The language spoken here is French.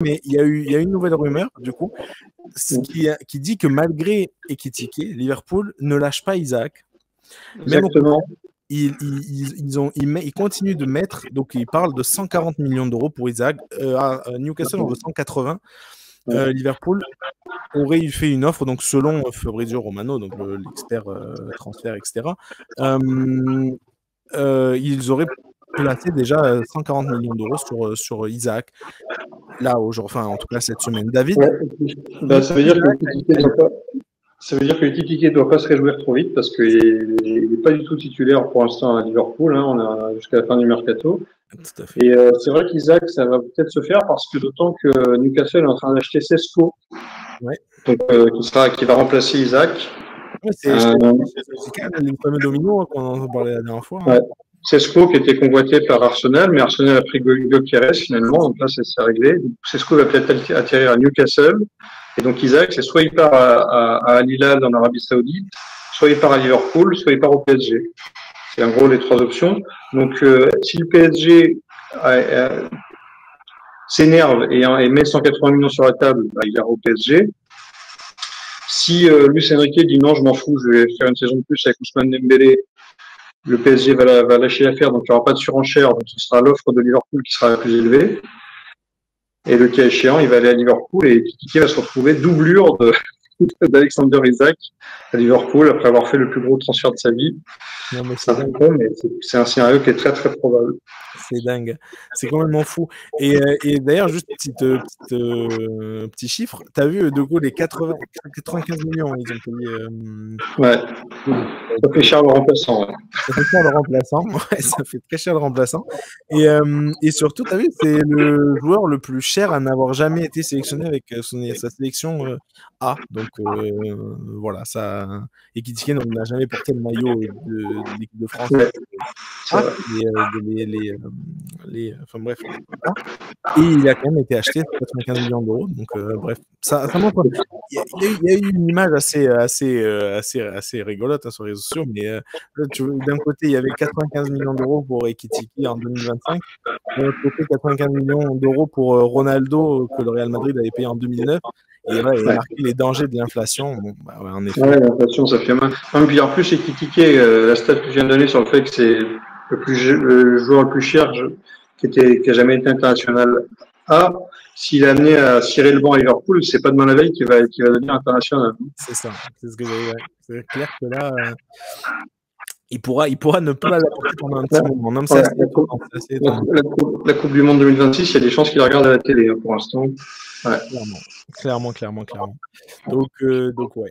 mais il y a une nouvelle rumeur, du coup, qui dit que malgré Ekitike, Liverpool ne lâche pas Isaac. Même Exactement. ils continuent de mettre, donc ils parlent de 140 millions d'euros pour Isaac. À Newcastle, on veut 180. Liverpool aurait fait une offre, donc selon Fabrizio Romano, donc l'expert transfert, etc. Ils auraient placé déjà 140 millions d'euros sur Isaac. Là, enfin, en tout cas cette semaine. David, ça veut dire que Ekitike ne doit pas se réjouir trop vite parce qu'il n'est pas du tout titulaire pour l'instant à Liverpool. Hein, on a jusqu'à la fin du mercato. Tout à fait. Et c'est vrai qu'Isaac, ça va peut-être se faire parce que d'autant que Newcastle est en train d'acheter Sesco, qui va remplacer Isaac. Ouais, c'est le fameux domino qu'on en parlait la dernière fois. Hein. Ouais. Sesco qui était convoité par Arsenal, mais Arsenal a pris Gyökeres finalement, donc là c'est réglé. Donc, Sesco va peut-être atterrir à Newcastle, et donc Isaac, c'est soit il part à Al Hilal en Arabie Saoudite, soit il part à Liverpool, soit il part au PSG. C'est en gros les trois options. Donc si le PSG s'énerve et met 180 millions sur la table, il ira au PSG. Si Luis Enrique dit non, je m'en fous, je vais faire une saison de plus avec Ousmane Dembélé, le PSG va lâcher l'affaire, donc il n'y aura pas de surenchère, donc ce sera l'offre de Liverpool qui sera la plus élevée. Et le cas échéant, il va aller à Liverpool et Ekitike va se retrouver doublure d'Alexander Isaac à Liverpool après avoir fait le plus gros transfert de sa vie. Non, mais c'est un scénario qui est très très probable. C'est dingue, c'est complètement fou. Et d'ailleurs, juste petit chiffre, tu as vu de Gaulle les 95 millions, ils ont payé. Ouais. Ça fait cher le remplaçant. Ouais. Ça fait cher le remplaçant. Ouais, ça fait très cher le remplaçant. Et surtout, tu as vu, c'est le joueur le plus cher à n'avoir jamais été sélectionné avec sa sélection A. Donc voilà, ça. Ekitike n'a jamais porté le maillot de l'équipe de France. Ouais. Enfin bref. Et il a quand même été acheté pour 95 millions d'euros. Donc bref, ça montre. Il y a eu une image assez rigolote hein, sur les réseaux sociaux, mais d'un côté, il y avait 95 millions d'euros pour Ekitike en 2025. De l'autre côté, 95 millions d'euros pour Ronaldo que le Real Madrid avait payé en 2009. Et ouais, il a marqué les dangers de l'inflation. Bon, en effet. Ouais, l'inflation, ça fait mal. Puis en plus, Ekitike, la stat que je viens de donner sur le fait que c'est le joueur le plus cher qui a jamais été international A, s'il est amené à cirer le banc à Liverpool, c'est pas demain la veille qu'il va devenir international. C'est ça, c'est ce que j'avais. C'est clair que là, il pourra ne pas l'apporter pendant un petit moment. Même ça, la Coupe du Monde 2026, il y a des chances qu'il la regarde à la télé pour l'instant. Ouais. Clairement. Donc ouais.